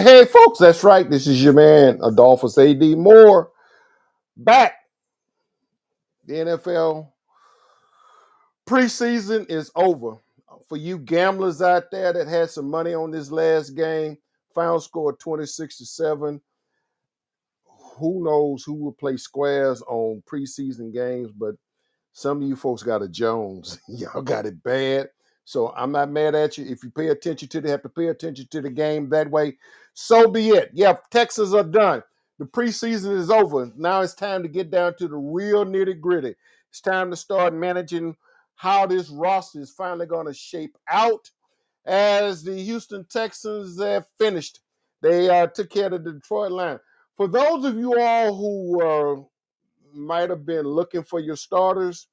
Hey, folks, that's right. This is your man, Adolphus A.D. Moore, back. The NFL preseason is over. For you gamblers out there that had some money on this last game, final score 26-7. Who knows who will play squares on preseason games, but some of you folks got a Jones. Y'all got it bad. So I'm not mad at you. If you pay attention to have to pay attention to the game that way, so be it. Yeah, Texans are done. The preseason is over. Now it's time to get down to the real nitty gritty. It's time to start managing how this roster is finally going to shape out as the Houston Texans have finished. They took care of the Detroit Lions. For those of you all who might have been looking for your starters,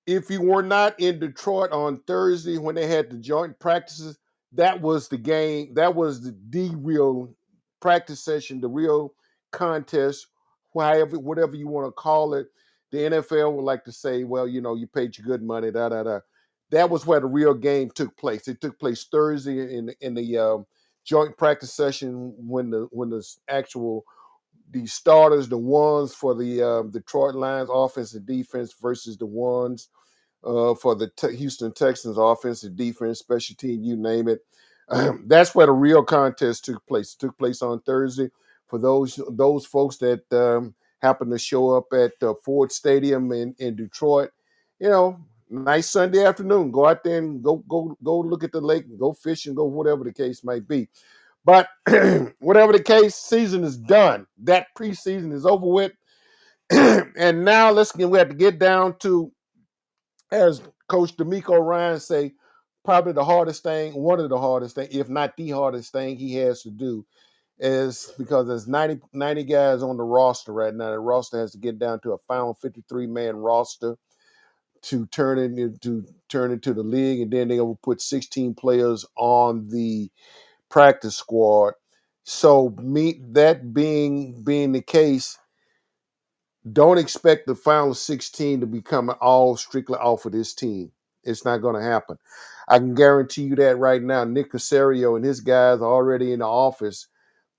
if you were not in Detroit on Thursday when they had the joint practices, that was the game. That was the real practice session, the real contest, whatever you want to call it. The NFL would like to say, well, you paid your good money, da da da. That was where the real game took place. It took place Thursday in the joint practice session when the actual the starters, the ones for the Detroit Lions offense and defense versus the ones for the Houston Texans offense and defense, special team, you name it. That's where the real contest took place. It took place on Thursday. For those folks that happened to show up at Ford Stadium in Detroit, nice Sunday afternoon. Go out there and go look at the lake, go fishing, go whatever the case might be. But whatever the case, season is done. That preseason is over with. And now we have to get down to, as Coach D'Amico Ryan say, probably one of the hardest things, if not the hardest thing he has to do, is because there's 90 guys on the roster right now. The roster has to get down to a final 53-man roster to turn into the league, and then they will put 16 players on the practice squad. So that being the case, don't expect the final 16 to be coming all strictly off of this team. It's not going to happen. I can guarantee you that right now. Nick Caserio and his guys are already in the office,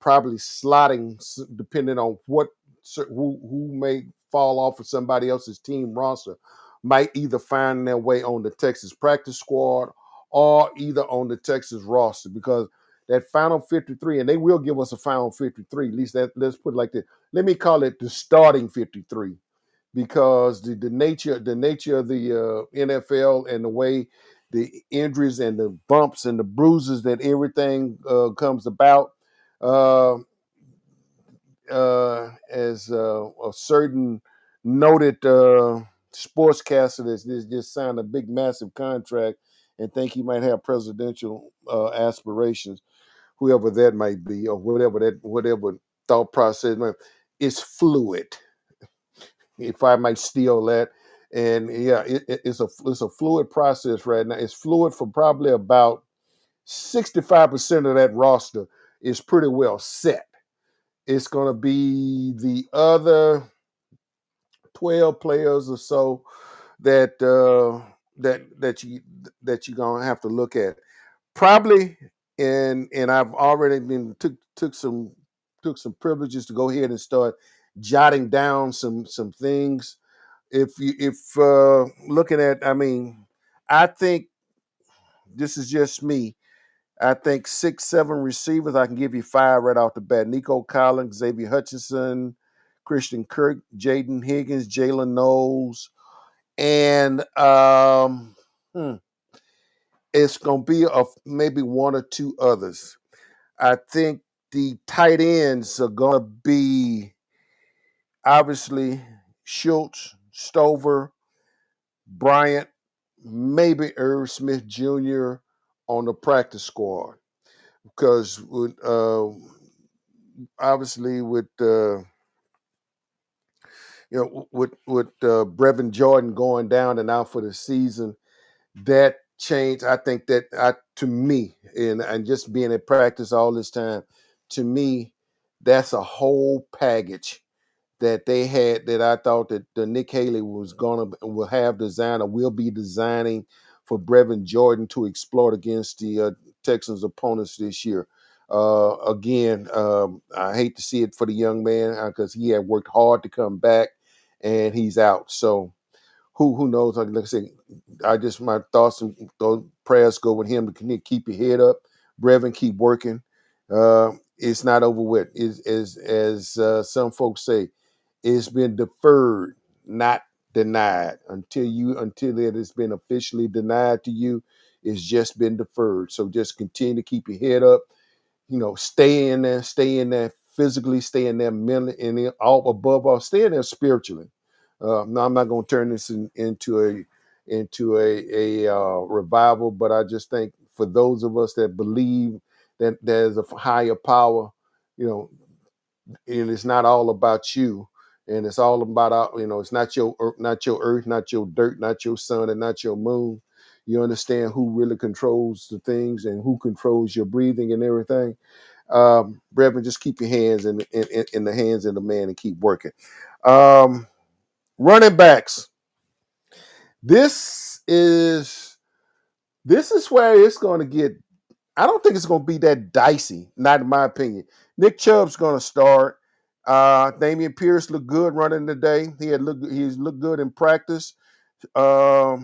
probably slotting, depending on who may fall off of somebody else's team roster, might either find their way on the Texas practice squad or either on the Texas roster, because that final 53, and they will give us a final 53, at least let's put it like this. Let me call it the starting 53, because the nature of the NFL and the way the injuries and the bumps and the bruises that everything comes about, as a certain noted sportscaster that's just signed a big, massive contract and think he might have presidential aspirations, whoever that might be, or whatever thought process, it's fluid. If I might steal that, and yeah, it's a fluid process right now. It's fluid for probably about 65% of that roster is pretty well set. It's going to be the other 12 players or so that you're going to have to look at. Probably, and I've already took some privileges to go ahead and start jotting down some things. If looking at, I think this is just me. I think 6, 7 receivers. I can give you 5 right off the bat: Nico Collins, Xavier Hutchinson, Christian Kirk, Jaden Higgins, Jalen Knowles, and it's going to be maybe 1 or 2 others. I think the tight ends are going to be obviously Schultz, Stover, Bryant, maybe Irv Smith Jr. on the practice squad, because obviously with Brevin Jordan going down and out for the season, that change, I think that to me, and just being at practice all this time, to me, that's a whole package that they had, that I thought that Nick Haley will have designed or will be designing for Brevin Jordan to exploit against the Texans opponents this year. Again, I hate to see it for the young man because he had worked hard to come back, and he's out. So who knows? Like I said, I just my thoughts and those prayers go with him to keep your head up, Brevin. Keep working. It's not over with. As some folks say, it's been deferred, not denied. Until it has been officially denied to you, it's just been deferred. So just continue to keep your head up. Stay in there physically, stay in there mentally, and all above all, stay in there spiritually. No, I'm not going to turn this into a revival, but I just think for those of us that believe that there's a higher power, you know, and it's not all about you, and it's all about it's not your earth, not your dirt, not your sun, and not your moon. You understand who really controls the things and who controls your breathing and everything. Reverend, just keep your hands in the hands of the man and keep working. Um, Running backs. This is where it's going to get. I don't think it's going to be that dicey. Not in my opinion. Nick Chubb's going to start. Damian Pierce looked good running today. He's looked good in practice. Dara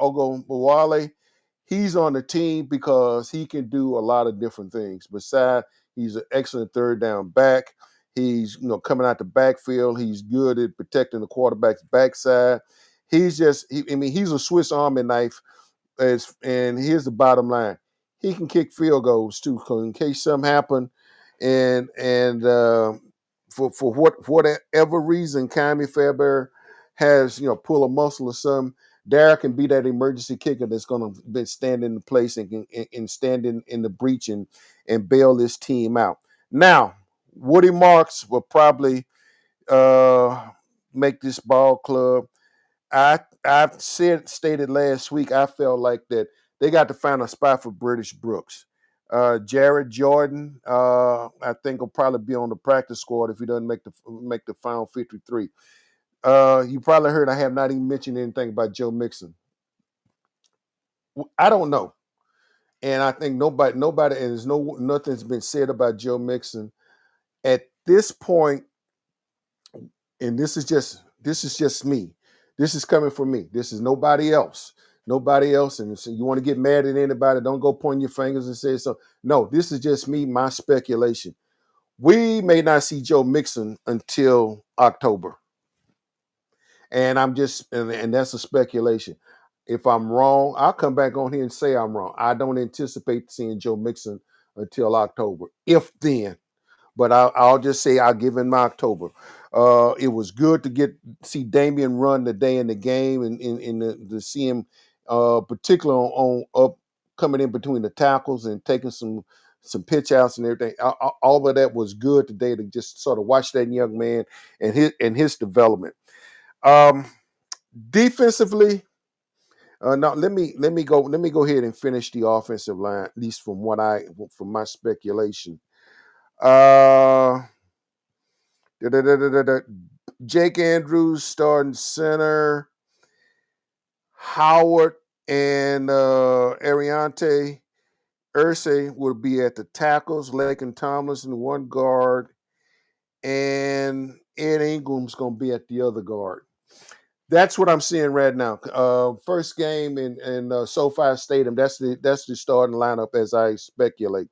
Ogunbowale, he's on the team because he can do a lot of different things. Besides, he's an excellent third down back. He's coming out the backfield. He's good at protecting the quarterback's backside. He's a Swiss Army knife. And here's the bottom line: he can kick field goals too, in case something happen, and for whatever reason, Kami Fairbairn has pull a muscle or something. Derek can be that emergency kicker that's going to stand in the place and stand in the breach and bail this team out. Now, Woody Marks will probably make this ball club. I've stated last week I felt like that they got to find a spot for British Brooks. Jared Jordan, I think will probably be on the practice squad if he doesn't make the final 53. You probably heard I have not even mentioned anything about Joe Mixon. I don't know, and I think nobody, and nothing's been said about Joe Mixon at this point. And this is just me. This is coming from me. This is nobody else. Nobody else. And so you want to get mad at anybody, don't go pointing your fingers and say so. No, this is just me, my speculation. We may not see Joe Mixon until October. And and that's a speculation. If I'm wrong, I'll come back on here and say I'm wrong. I don't anticipate seeing Joe Mixon until October. If then. But I'll just say I'll give him October. It was good to see Damian run the day in the game and to see him, particularly on up coming in between the tackles and taking some pitch outs and everything. All of that was good today to just sort of watch that young man and his development. Defensively, now let me go ahead and finish the offensive line, at least from my speculation. Uh, Jake Andrews starting center. Howard and Ariante Ursay will be at the tackles. Lakin Tomlinson, one guard. And Ed Ingram's going to be at the other guard. That's what I'm seeing right now. First game in SoFi Stadium. That's the starting lineup as I speculate.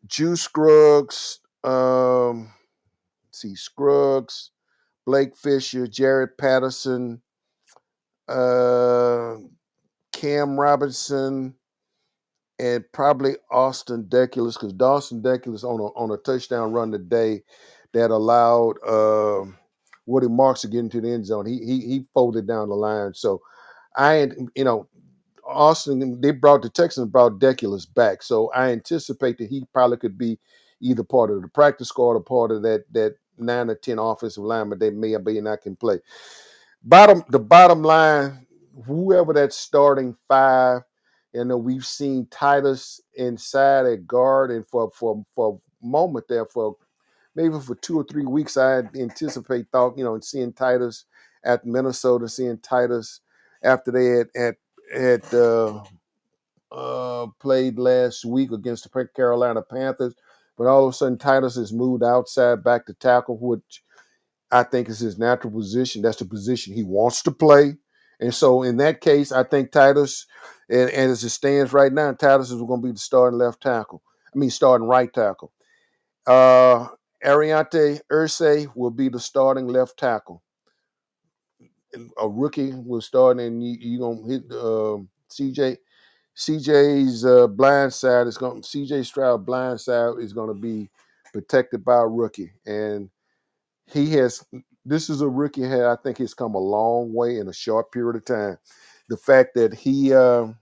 Juice Scruggs. Scruggs, Blake Fisher, Jared Patterson, Cam Robinson, and probably Austin Deculus, because Dawson Deculus on a touchdown run today that allowed Woody Marks to get into the end zone. He folded down the line. So Austin, the Texans brought Deculus back. So I anticipate that he probably could be either part of the practice squad or part of that 9 or 10 offensive linemen they may or may not can play. The bottom line, whoever that starting five, we've seen Titus inside at guard, and for a moment there, for maybe for 2 or 3 weeks, I thought seeing Titus at Minnesota, seeing Titus after they had played last week against the Carolina Panthers, but all of a sudden Titus has moved outside back to tackle, which I think is his natural position. That's the position he wants to play. And so in that case, I think Titus, and as it stands right now, Titus is going to be the starting left tackle. Starting right tackle. Ariante Ursay will be the starting left tackle. A rookie will start, and you're going to hit CJ. CJ's blind side is going. CJ Stroud blind side is going to be protected by a rookie, and he has. This is a rookie. I think he's come a long way in a short period of time. The fact that he, I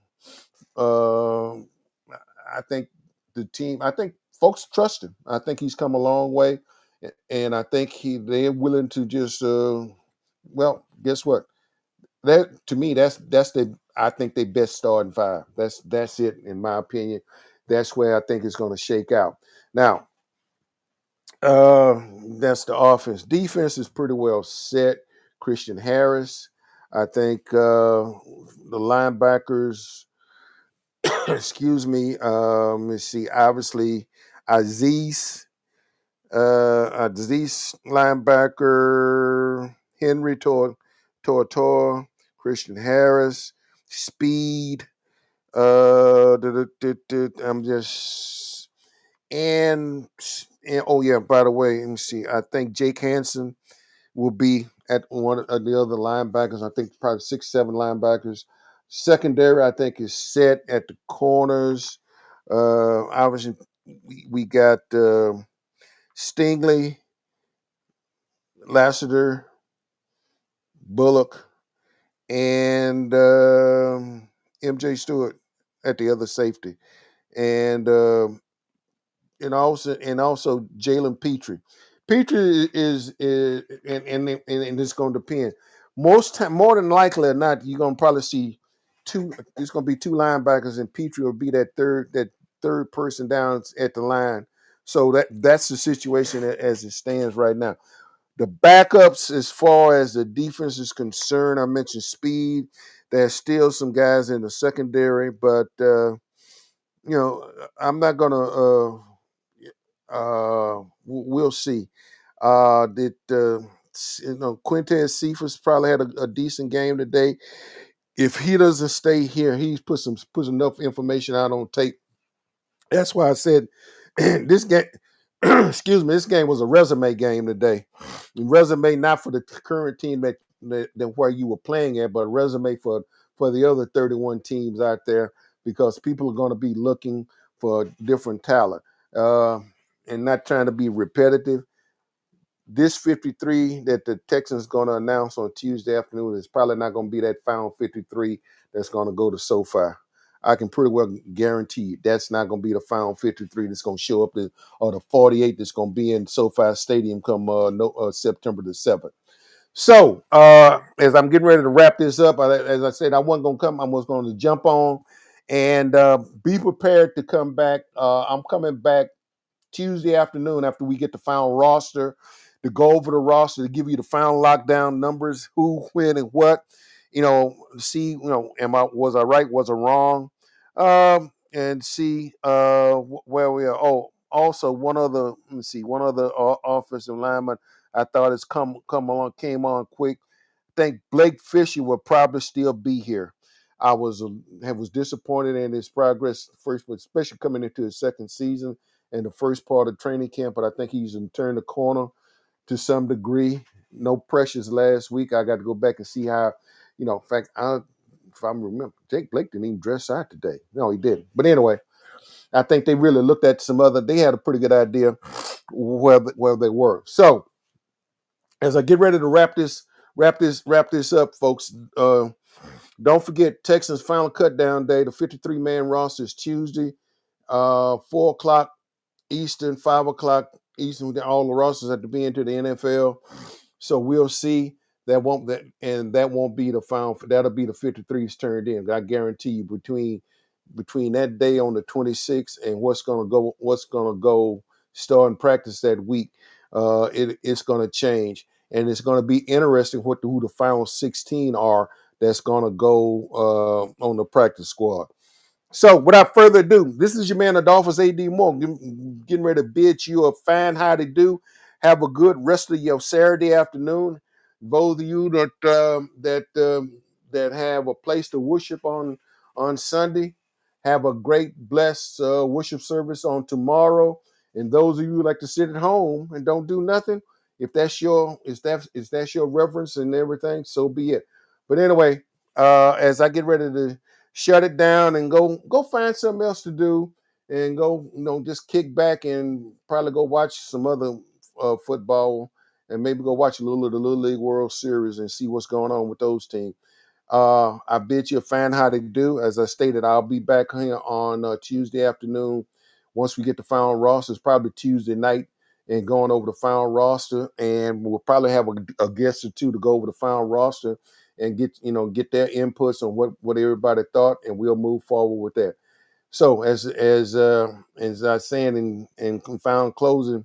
think the team. I think folks trust him. I think he's come a long way, and I think they're willing to just. Well, guess what? That to me, that's the I think they best starting five. That's it in my opinion. That's where I think it's going to shake out. Now, that's the offense. Defense is pretty well set. Christian Harris, I think the linebackers. Excuse me. Let's see. Obviously, Aziz, Aziz linebacker Henry Tortor, Christian Harris, speed. I'm just and oh yeah. By the way, let me see. I think Jake Hansen will be at one of the other linebackers. I think probably 6, 7 linebackers. Secondary, I think, is set at the corners. Obviously, we got Stingley, Lassiter, Bullock, and MJ Stewart at the other safety, and also Jalen Petrie. Petrie is and it's going to depend. More than likely or not, you're going to probably see two. It's going to be two linebackers, and Petrie will be that third person down at the line. So that's the situation as it stands right now. The backups, as far as the defense is concerned, I mentioned speed. There's still some guys in the secondary, but I'm not gonna. We'll see. Did Quintez Cephas probably had a decent game today? If he doesn't stay here, he's put enough information out on tape. That's why I said this game. Excuse me. This game was a resume game today. Resume not for the current team that where you were playing at, but a resume for the other 31 teams out there, because people are going to be looking for different talent and not trying to be repetitive. This 53 that the Texans going to announce on Tuesday afternoon is probably not going to be that final 53 that's going to go to SoFi. I can pretty well guarantee that's not going to be the final 53 that's going to show up, or the 48 that's going to be in SoFi Stadium come September the 7th. So, as I'm getting ready to wrap this up, as I said, I wasn't going to come. I was going to jump on and be prepared to come back. I'm coming back Tuesday afternoon after we get the final roster, to go over the roster, to give you the final lockdown numbers, who, when, and what. See, was I right? Was I wrong? And see where we are. Oh, also one other. Let me see. One other offensive lineman I thought has came on quick. I think Blake Fisher will probably still be here. I was disappointed in his progress first, but especially coming into his second season and the first part of training camp. But I think he's turned the corner to some degree. No pressures last week. I got to go back and see how, in fact, if I remember, Jake Blake didn't even dress out today. No, he didn't. But anyway, I think they really looked at they had a pretty good idea where they were. So as I get ready to wrap this up, folks, don't forget Texans final cut down day. The 53-man roster is Tuesday, 4:00 Eastern, 5:00 Eastern. All the rosters have to be into the NFL. So we'll see. That won't be the final. That'll be the 53s turned in. I guarantee you, between that day on the 26th and what's gonna go starting practice that week, it's gonna change, and it's gonna be interesting who the final 16 are that's gonna go on the practice squad. So without further ado, this is your man, Adolphus A.D. Moore, getting ready to bid you a fine how to do. Have a good rest of your Saturday afternoon. Those of you that have a place to worship on Sunday, have a great, blessed worship service on tomorrow. And those of you who like to sit at home and don't do nothing, if that's your reverence and everything, so be it. But anyway, as I get ready to shut it down and go find something else to do and go just kick back and probably go watch some other football and maybe go watch a little of the Little League World Series and see what's going on with those teams. I bid you a fan how to do. As I stated, I'll be back here on Tuesday afternoon. Once we get the final roster, it's probably Tuesday night and going over the final roster. And we'll probably have a guest or two to go over the final roster and get their inputs on what everybody thought, and we'll move forward with that. So as I saying in confound closing,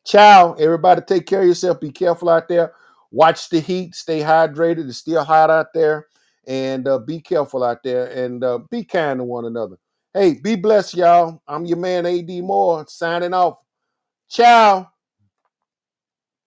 ciao, everybody. Take care of yourself. Be careful out there. Watch the heat. Stay hydrated. It's still hot out there. And be careful out there. And be kind to one another. Hey, be blessed, y'all. I'm your man, A.D. Moore, signing off. Ciao.